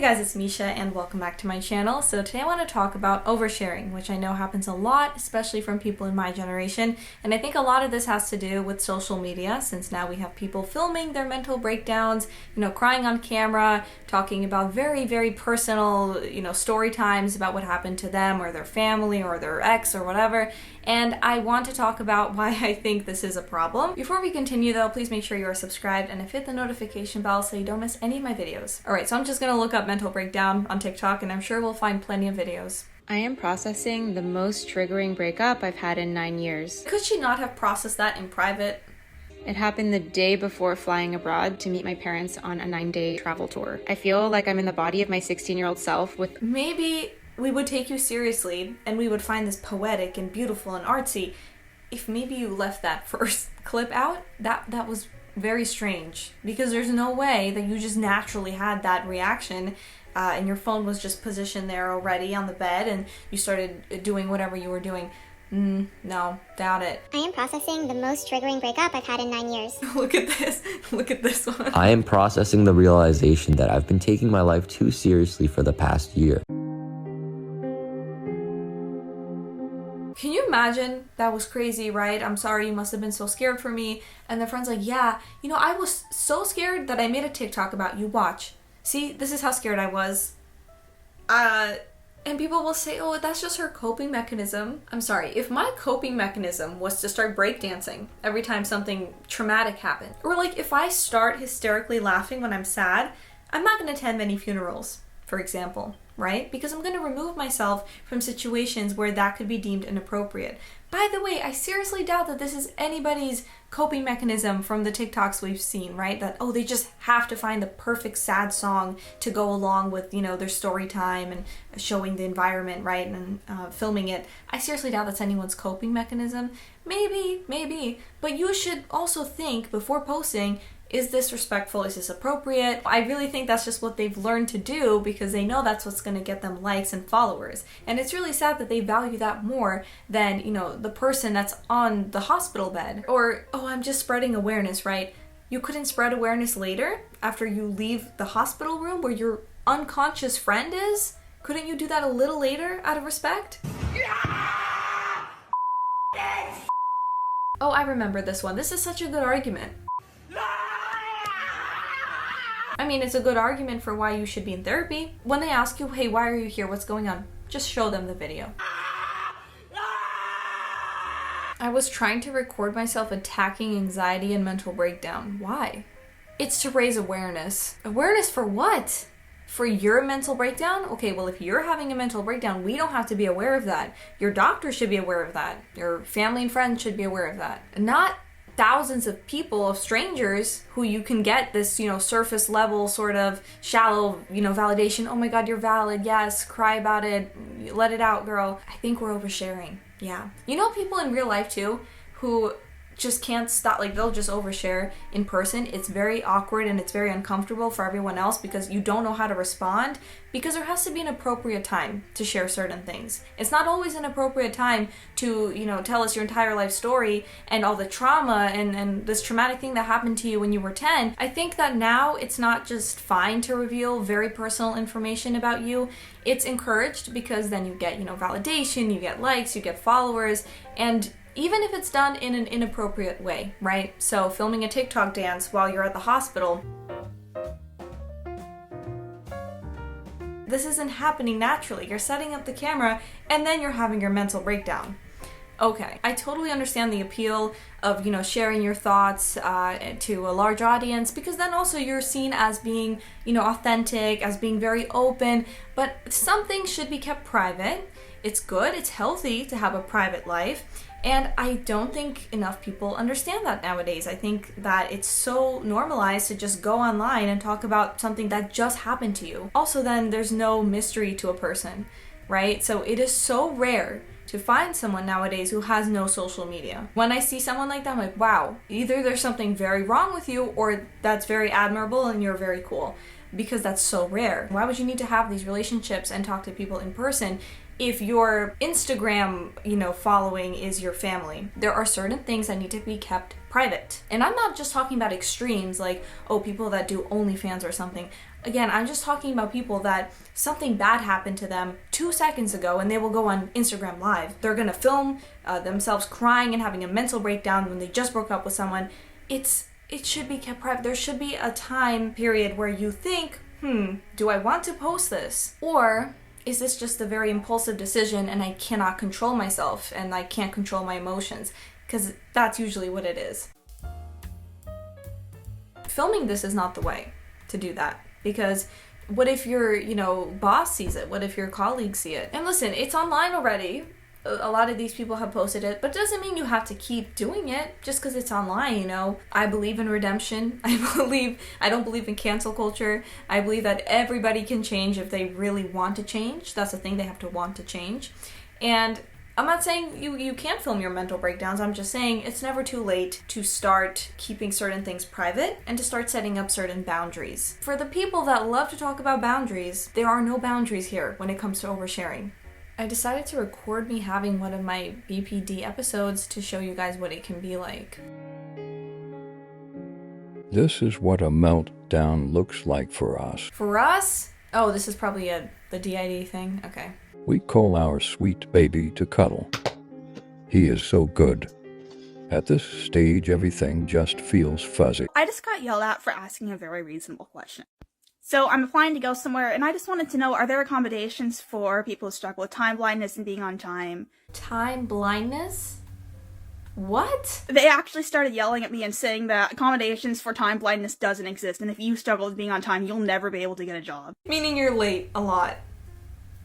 Hey guys, it's Misha and welcome back to my channel. So today I want to talk about oversharing, which I know happens a lot, especially from people in my generation. And I think a lot of this has to do with social media, since now we have people filming their mental breakdowns, crying on camera, talking about very, very personal, story times about what happened to them or their family or their ex or whatever. And I want to talk about why I think this is a problem. Before we continue though, please make sure you are subscribed and have hit the notification bell so you don't miss any of my videos. Alright, so I'm just gonna look up mental breakdown on TikTok and I'm sure we'll find plenty of videos. I am processing the most triggering breakup I've had in 9 years. Could she not have processed that in private? It happened the day before flying abroad to meet my parents on a 9-day travel tour. I feel like I'm in the body of my 16-year-old self with... Maybe we would take you seriously and we would find this poetic and beautiful and artsy if maybe you left that first clip out. That was very strange, because there's no way that you just naturally had that reaction and your phone was just positioned there already on the bed and you started doing whatever you were doing. No, doubt it. I am processing the most triggering breakup I've had in 9 years. Look at this. Look at this one. I am processing the realization that I've been taking my life too seriously for the past year. Can you imagine? That was crazy, right? I'm sorry, you must have been so scared for me. And the friend's like, yeah, I was so scared that I made a TikTok about you. Watch. See, this is how scared I was. And people will say, oh, that's just her coping mechanism. I'm sorry, if my coping mechanism was to start breakdancing every time something traumatic happened, or like if I start hysterically laughing when I'm sad, I'm not gonna attend many funerals, for example, right? Because I'm gonna remove myself from situations where that could be deemed inappropriate. By the way, I seriously doubt that this is anybody's coping mechanism from the TikToks we've seen, right? That, oh, they just have to find the perfect sad song to go along with, their story time and showing the environment, right? And filming it. I seriously doubt that's anyone's coping mechanism. Maybe. But you should also think before posting, is this respectful? Is this appropriate? I really think that's just what they've learned to do because they know that's what's going to get them likes and followers. And it's really sad that they value that more than, the person that's on the hospital bed. Or, oh, I'm just spreading awareness, right? You couldn't spread awareness later after you leave the hospital room where your unconscious friend is? Couldn't you do that a little later out of respect? Oh, I remember this one. This is such a good argument. I mean, it's a good argument for why you should be in therapy. When they ask you, hey, why are you here? What's going on? Just show them the video. I was trying to record myself attacking anxiety and mental breakdown. Why? It's to raise awareness. Awareness for what? For your mental breakdown? Okay, well, if you're having a mental breakdown, we don't have to be aware of that. Your doctor should be aware of that. Your family and friends should be aware of that. Not thousands of people, of strangers, who you can get this, surface level sort of shallow, validation. Oh my God, you're valid. Yes, cry about it. Let it out, girl. I think we're oversharing. Yeah. People in real life too, who just can't stop, they'll just overshare in person. It's very awkward and it's very uncomfortable for everyone else because you don't know how to respond, because there has to be an appropriate time to share certain things. It's not always an appropriate time to, tell us your entire life story and all the trauma and this traumatic thing that happened to you when you were 10. I think that now it's not just fine to reveal very personal information about you. It's encouraged because then you get, validation, you get likes, you get followers, and even if it's done in an inappropriate way, right? So filming a TikTok dance while you're at the hospital, this isn't happening naturally. You're setting up the camera and then you're having your mental breakdown. Okay, I totally understand the appeal of, sharing your thoughts to a large audience, because then also you're seen as being, authentic, as being very open, but some things should be kept private. It's good, it's healthy to have a private life. And I don't think enough people understand that nowadays. I think that it's so normalized to just go online and talk about something that just happened to you. Also, then there's no mystery to a person, right? So it is so rare to find someone nowadays who has no social media. When I see someone like that, I'm like, wow, either there's something very wrong with you or that's very admirable and you're very cool, because that's so rare. Why would you need to have these relationships and talk to people in person if your Instagram, following is your family? There are certain things that need to be kept private. And I'm not just talking about extremes like, oh, people that do OnlyFans or something. Again, I'm just talking about people that something bad happened to them 2 seconds ago and they will go on Instagram Live. They're gonna film themselves crying and having a mental breakdown when they just broke up with someone. It should be kept private. There should be a time period where you think, do I want to post this? Or is this just a very impulsive decision and I cannot control myself and I can't control my emotions? Because that's usually what it is. Filming this is not the way to do that, because what if your, boss sees it? What if your colleagues see it? And listen, it's online already. A lot of these people have posted it, but it doesn't mean you have to keep doing it just because it's online, I believe in redemption. I don't believe in cancel culture. I believe that everybody can change if they really want to change. That's the thing, they have to want to change. And I'm not saying you can't film your mental breakdowns. I'm just saying it's never too late to start keeping certain things private and to start setting up certain boundaries. For the people that love to talk about boundaries, there are no boundaries here when it comes to oversharing. I decided to record me having one of my BPD episodes to show you guys what it can be like. This is what a meltdown looks like for us. For us? Oh, this is probably the DID thing? Okay. We call our sweet baby to cuddle. He is so good. At this stage, everything just feels fuzzy. I just got yelled at for asking a very reasonable question. So I'm applying to go somewhere, and I just wanted to know, are there accommodations for people who struggle with time blindness and being on time? Time blindness? What? They actually started yelling at me and saying that accommodations for time blindness doesn't exist, and if you struggle with being on time, you'll never be able to get a job. Meaning you're late a lot.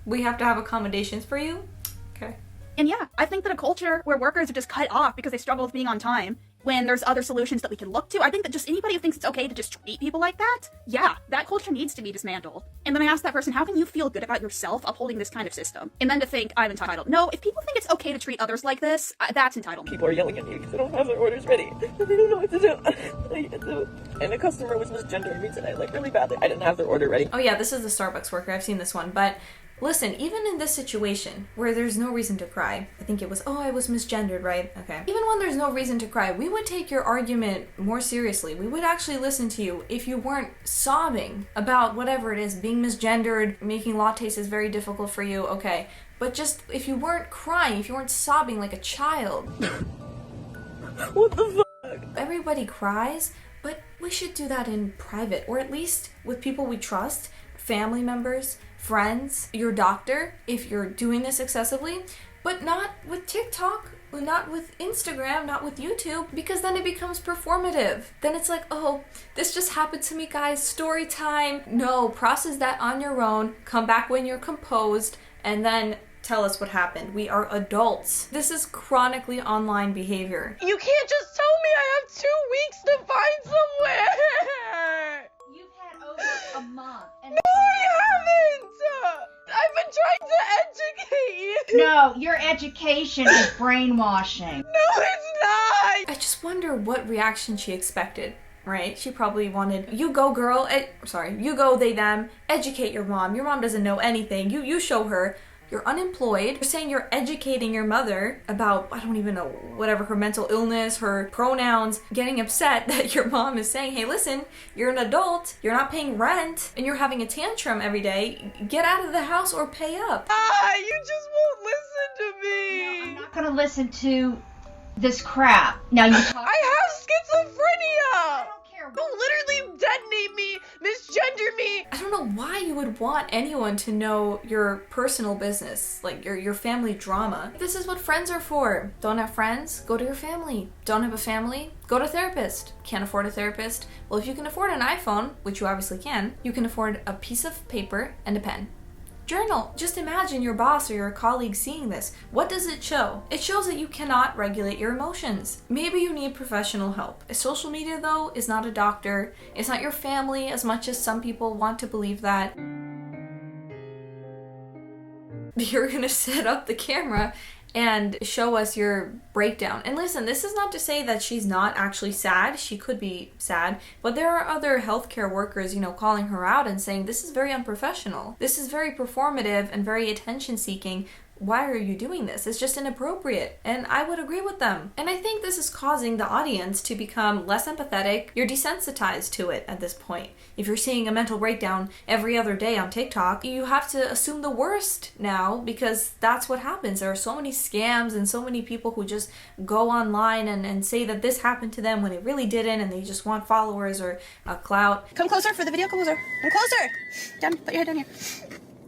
We have to have accommodations for you? Okay. And yeah, I think that a culture where workers are just cut off because they struggle with being on time, when there's other solutions that we can look to, I think that just anybody who thinks it's okay to just treat people like that, yeah, that culture needs to be dismantled. And then I asked that person, how can you feel good about yourself upholding this kind of system? And then to think I'm entitled. No, if people think it's okay to treat others like this, that's entitlement. People are yelling at me because I don't have their orders ready. They don't know what to do. And a customer was misgendering me today, really badly. I didn't have their order ready. Oh yeah, this is the Starbucks worker. I've seen this one, but listen, even in this situation where there's no reason to cry, I think it was, I was misgendered, right? Okay. Even when there's no reason to cry, we would take your argument more seriously. We would actually listen to you if you weren't sobbing about whatever it is, being misgendered, making lattes is very difficult for you, okay. But just, if you weren't crying, if you weren't sobbing like a child. What the fuck? Everybody cries, but we should do that in private, or at least with people we trust, family members, friends, your doctor, if you're doing this excessively, but not with TikTok, not with Instagram, not with YouTube, because then it becomes performative. Then it's like, oh, this just happened to me, guys, story time. No, process that on your own, come back when you're composed, and then tell us what happened. We are adults. This is chronically online behavior. You can't just tell me I have 2 weeks to find somewhere! You've had over a month. And No, I haven't! I've been trying to educate you! No, your education is brainwashing. No, it's not! I just wonder what reaction she expected, right? She probably wanted, you go girl, you go they them, educate your mom. Your mom doesn't know anything. You show her. You're unemployed. You're saying you're educating your mother about, I don't even know, whatever, her mental illness, her pronouns, getting upset that your mom is saying, hey, listen, you're an adult, you're not paying rent, and you're having a tantrum every day. Get out of the house or pay up. You just won't listen to me! No, I'm not gonna listen to this crap. Now you talk. I have schizophrenia! I don't care. Don't literally detonate me, misgender me! I don't know why you would want anyone to know your personal business, like your family drama. This is what friends are for. Don't have friends? Go to your family. Don't have a family? Go to a therapist. Can't afford a therapist? Well, if you can afford an iPhone, which you obviously can, you can afford a piece of paper and a pen. Journal. Just imagine your boss or your colleague seeing this. What does it show? It shows that you cannot regulate your emotions. Maybe you need professional help. Social media, though, is not a doctor. It's not your family, as much as some people want to believe that. You're gonna set up the camera and show us your breakdown. And listen, this is not to say that she's not actually sad. She could be sad, but there are other healthcare workers, calling her out and saying this is very unprofessional. This is very performative and very attention seeking. why are you doing this? It's just inappropriate. And I would agree with them. And I think this is causing the audience to become less empathetic. You're desensitized to it at this point. If you're seeing a mental breakdown every other day on TikTok, you have to assume the worst now because that's what happens. There are so many scams and so many people who just go online and say that this happened to them when it really didn't, and they just want followers or clout. Come closer for the video. Come closer. Come closer. Down. Put your head down here.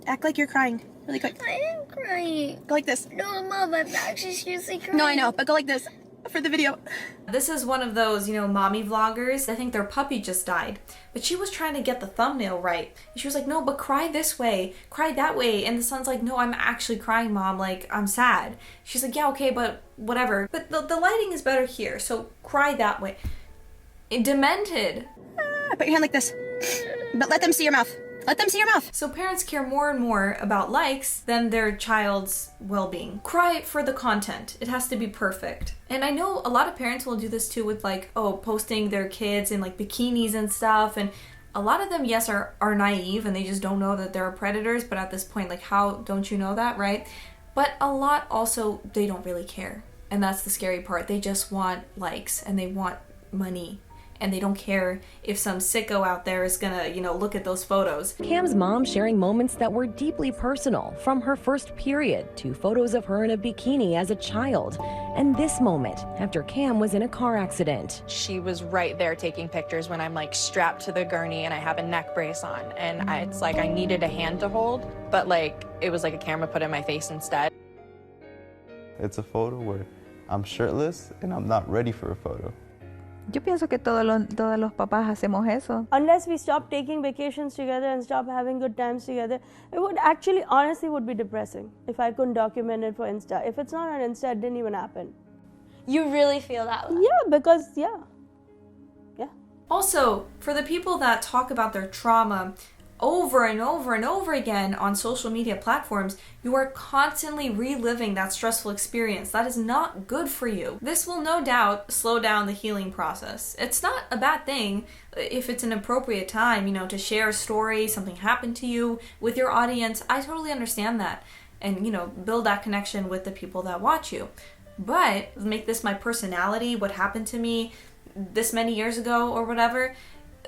Act like you're crying. Really quick. I am crying. Go like this. No, Mom, I'm actually seriously crying. No, I know, but go like this for the video. This is one of those, mommy vloggers. I think their puppy just died. But she was trying to get the thumbnail right. And she was like, no, but cry this way, cry that way. And the son's like, no, I'm actually crying, Mom. Like, I'm sad. She's like, yeah, okay, but whatever. But the lighting is better here, so cry that way. Demented. Put your hand like this. But let them see your mouth. Let them see your mouth. So parents care more and more about likes than their child's well-being. Cry for the content. It has to be perfect. And I know a lot of parents will do this too with posting their kids in bikinis and stuff. And a lot of them, yes, are naive and they just don't know that they're predators. But at this point, how don't you know that, right? But a lot also, they don't really care. And that's the scary part. They just want likes and they want money. And they don't care if some sicko out there is gonna, look at those photos. Cam's mom sharing moments that were deeply personal, from her first period to photos of her in a bikini as a child. And this moment after Cam was in a car accident. She was right there taking pictures when I'm strapped to the gurney and I have a neck brace on. And it's I needed a hand to hold, but it was like a camera put in my face instead. It's a photo where I'm shirtless and I'm not ready for a photo. Yo pienso que todos los papás hacemos eso. Unless we stop taking vacations together and stop having good times together, it would actually, honestly, would be depressing if I couldn't document it for Insta. If it's not on Insta, it didn't even happen. You really feel that way? Yeah, because, yeah. Also, for the people that talk about their trauma over and over and over again on social media platforms, you are constantly reliving that stressful experience. That is not good for you. This will no doubt slow down the healing process. It's not a bad thing if it's an appropriate time, to share a story, something happened to you with your audience. I totally understand that. And, build that connection with the people that watch you. But make this my personality, what happened to me this many years ago or whatever,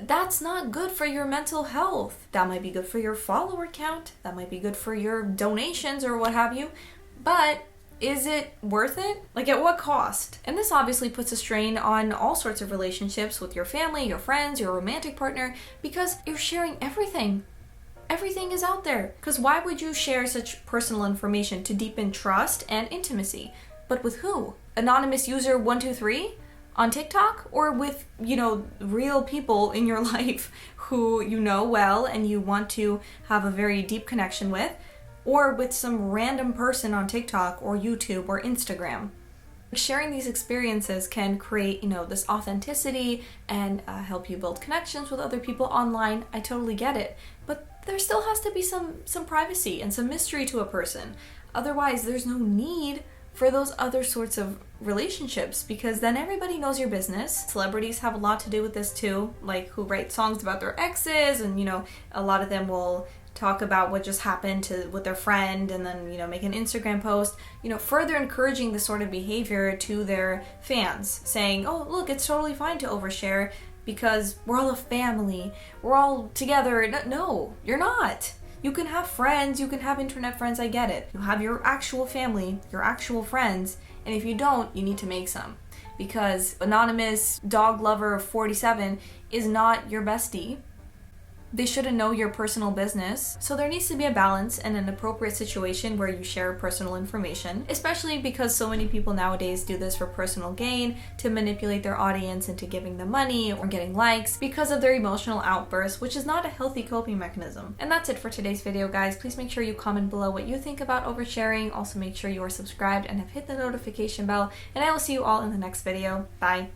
that's not good for your mental health. That might be good for your follower count. That might be good for your donations or what have you. But is it worth it? At what cost? And this obviously puts a strain on all sorts of relationships with your family, your friends, your romantic partner, because you're sharing everything. Everything is out there. Because why would you share such personal information to deepen trust and intimacy? But with who? Anonymous user 123? On TikTok, or with, real people in your life who you know well and you want to have a very deep connection with, or with some random person on TikTok or YouTube or Instagram. Sharing these experiences can create, this authenticity and help you build connections with other people online. I totally get it. But there still has to be some privacy and some mystery to a person. Otherwise, there's no need for those other sorts of relationships, because then everybody knows your business. Celebrities have a lot to do with this too, who write songs about their exes, and a lot of them will talk about what just happened with their friend and then make an Instagram post, further encouraging this sort of behavior to their fans, saying, oh look, it's totally fine to overshare because we're all a family, we're all together. No, you're not. You can have friends, you can have internet friends, I get it. You have your actual family, your actual friends, and if you don't, you need to make some. Because anonymous dog lover 47 is not your bestie. They shouldn't know your personal business. So there needs to be a balance and an appropriate situation where you share personal information, especially because so many people nowadays do this for personal gain, to manipulate their audience into giving them money or getting likes because of their emotional outbursts, which is not a healthy coping mechanism. And that's it for today's video, guys. Please make sure you comment below what you think about oversharing. Also make sure you are subscribed and have hit the notification bell, and I will see you all in the next video. Bye.